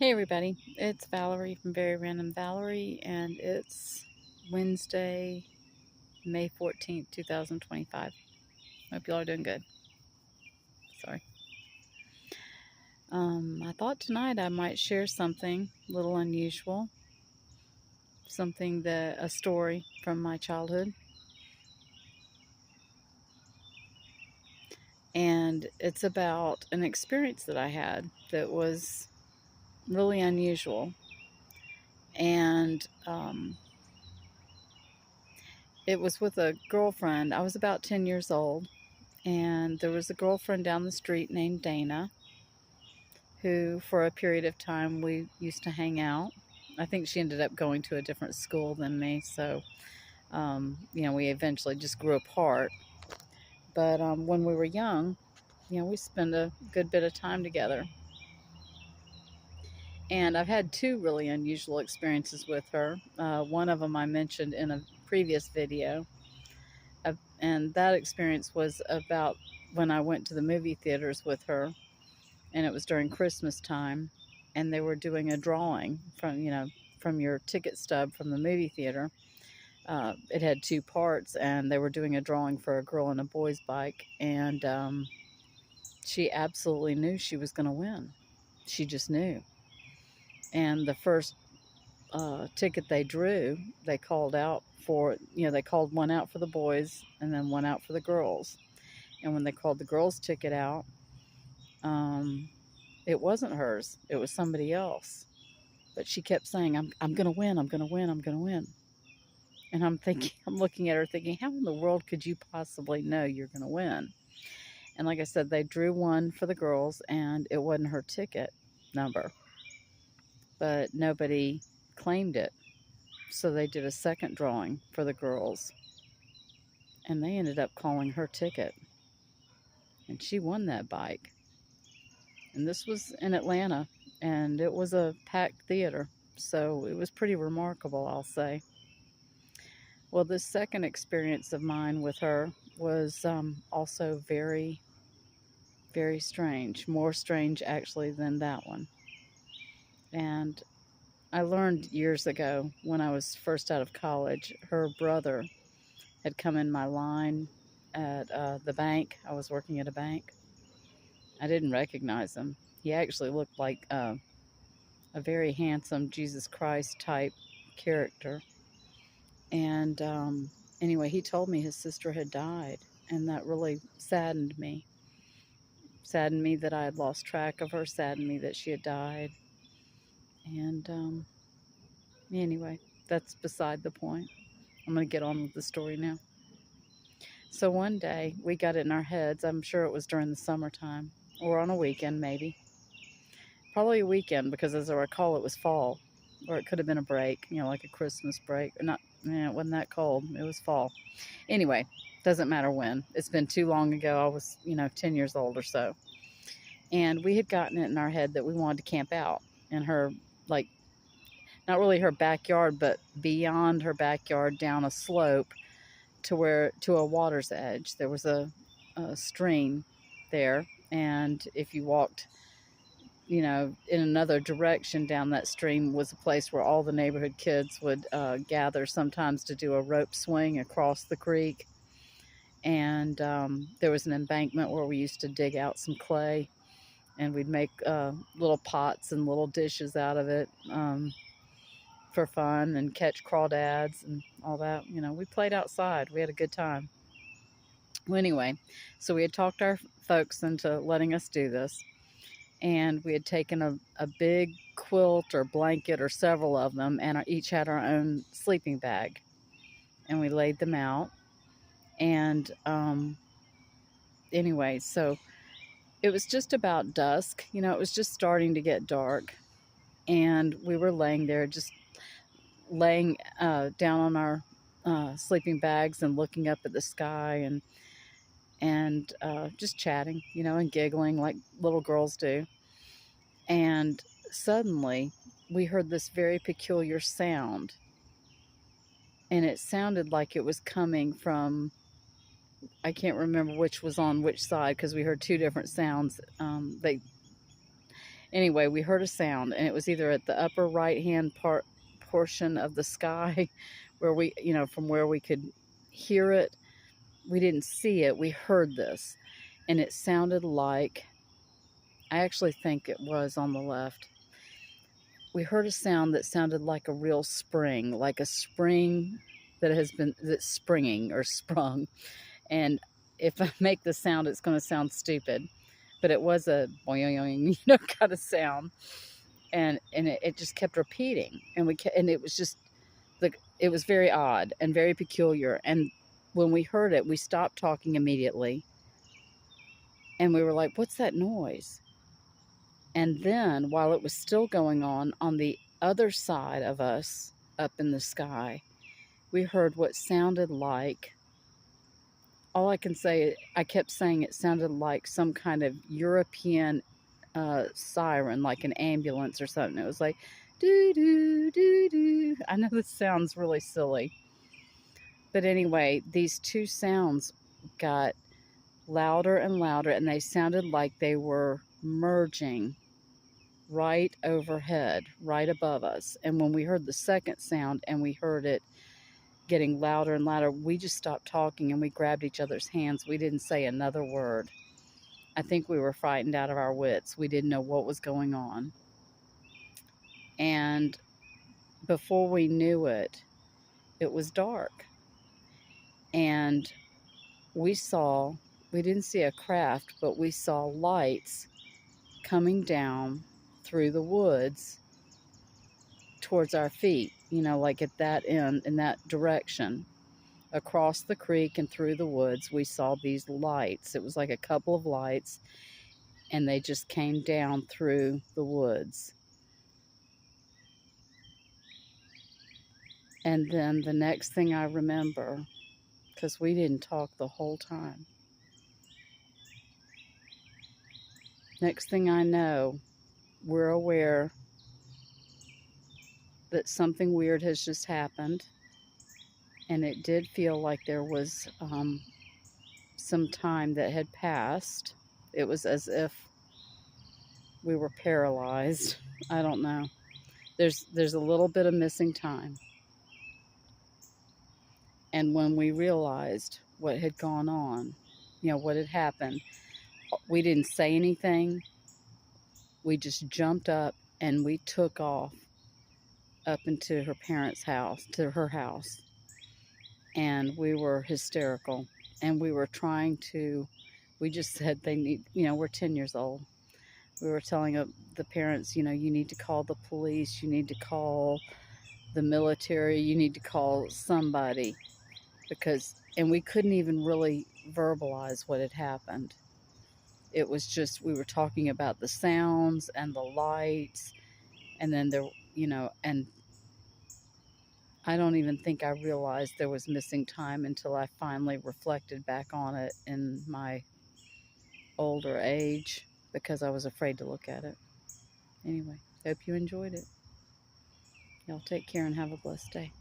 Hey everybody, it's Valerie from Very Random Valerie, and it's Wednesday, May 14th, 2025. Hope y'all are doing good. Sorry. I thought tonight I might share something a little unusual, a story from my childhood. And it's about an experience that I had that was really unusual. And it was with a girlfriend. I was about 10 years old. And there was a girlfriend down the street named Dana, who for a period of time we used to hang out. I think she ended up going to a different school than me, so we eventually just grew apart. But when we were young, we spent a good bit of time together. And I've had two really unusual experiences with her. One of them I mentioned in a previous video, and that experience was about when I went to the movie theaters with her, and it was during Christmas time, and they were doing a drawing from your ticket stub from the movie theater. It had two parts, and they were doing a drawing for a girl and a boy's bike, and she absolutely knew she was going to win. She just knew. And the first ticket they drew, they called out for, they called one out for the boys and then one out for the girls. And when they called the girls' ticket out, it wasn't hers. It was somebody else. But she kept saying, I'm going to win. I'm going to win. I'm going to win. And I'm thinking, I'm looking at her thinking, how in the world could you possibly know you're going to win? And like I said, they drew one for the girls, and it wasn't her ticket number. But nobody claimed it. So they did a second drawing for the girls. And they ended up calling her ticket. And she won that bike. And this was in Atlanta. And it was a packed theater. So it was pretty remarkable, I'll say. Well, this second experience of mine with her was also very, very strange. More strange, actually, than that one. And I learned years ago when I was first out of college, her brother had come in my line at the bank. I was working at a bank. I didn't recognize him. He actually looked like a very handsome Jesus Christ type character. And anyway, he told me his sister had died, and that really saddened me. Saddened me that I had lost track of her, saddened me that she had died. And anyway, that's beside the point. I'm going to get on with the story now. So one day, we got it in our heads, I'm sure it was during the summertime, or on a weekend maybe. Probably a weekend, because as I recall, it was fall. Or it could have been a break, like a Christmas break. Not, it wasn't that cold. It was fall. Anyway, doesn't matter when. It's been too long ago. I was, 10 years old or so. And we had gotten it in our head that we wanted to camp out in her, like, not really her backyard, but beyond her backyard down a slope to a water's edge. There was a stream there. And if you walked in another direction down that stream was a place where all the neighborhood kids would gather sometimes to do a rope swing across the creek. And there was an embankment where we used to dig out some clay, and we'd make little pots and little dishes out of it for fun, and catch crawdads and all that. We played outside. We had a good time. Well, anyway, so we had talked our folks into letting us do this. And we had taken a big quilt or blanket or several of them, and each had our own sleeping bag. And we laid them out. And anyway, so it was just about dusk. It was just starting to get dark. And we were laying there, just laying down on our sleeping bags and looking up at the sky and just chatting, and giggling like little girls do. And suddenly we heard this very peculiar sound, and it sounded like it was coming from, I can't remember which was on which side, because we heard two different sounds. Anyway, we heard a sound, and it was either at the upper right-hand portion of the sky where we, from where we could hear it. We didn't see it. We heard this, and it sounded like, I actually think it was on the left. We heard a sound that sounded like a real spring, like a spring that's springing or sprung. And if I make the sound, it's going to sound stupid, but it was a boing, kind of sound. And it just kept repeating, and it was just, it was very odd and very peculiar. And when we heard it, we stopped talking immediately, and we were like, what's that noise? And then, while it was still going on the other side of us, up in the sky, we heard what sounded like, all I can say, I kept saying it sounded like some kind of European siren, like an ambulance or something. It was like, doo doo doo doo. I know this sounds really silly, but anyway, these two sounds got louder and louder, and they sounded like they were merging right overhead, right above us. And when we heard the second sound and we heard it getting louder and louder, we just stopped talking and we grabbed each other's hands. We didn't say another word. I think we were frightened out of our wits. We didn't know what was going on. And before we knew it, it was dark. And we didn't see a craft, but we saw lights coming down through the woods towards our feet, like at that end, in that direction. Across the creek and through the woods, we saw these lights. It was like a couple of lights, and they just came down through the woods. And then the next thing I remember, because we didn't talk the whole time, next thing I know, we're aware that something weird has just happened. And it did feel like there was some time that had passed. It was as if we were paralyzed. I don't know. There's a little bit of missing time. And when we realized what had gone on, what had happened, we didn't say anything. We just jumped up and we took off up into her parents' house, to her house. And we were hysterical. And we were we just said they need, we're 10 years old. We were telling the parents, you need to call the police, you need to call the military, you need to call somebody, and we couldn't even really verbalize what had happened. It was just, we were talking about the sounds and the lights, and then and I don't even think I realized there was missing time until I finally reflected back on it in my older age, because I was afraid to look at it. Anyway, hope you enjoyed it. Y'all take care and have a blessed day.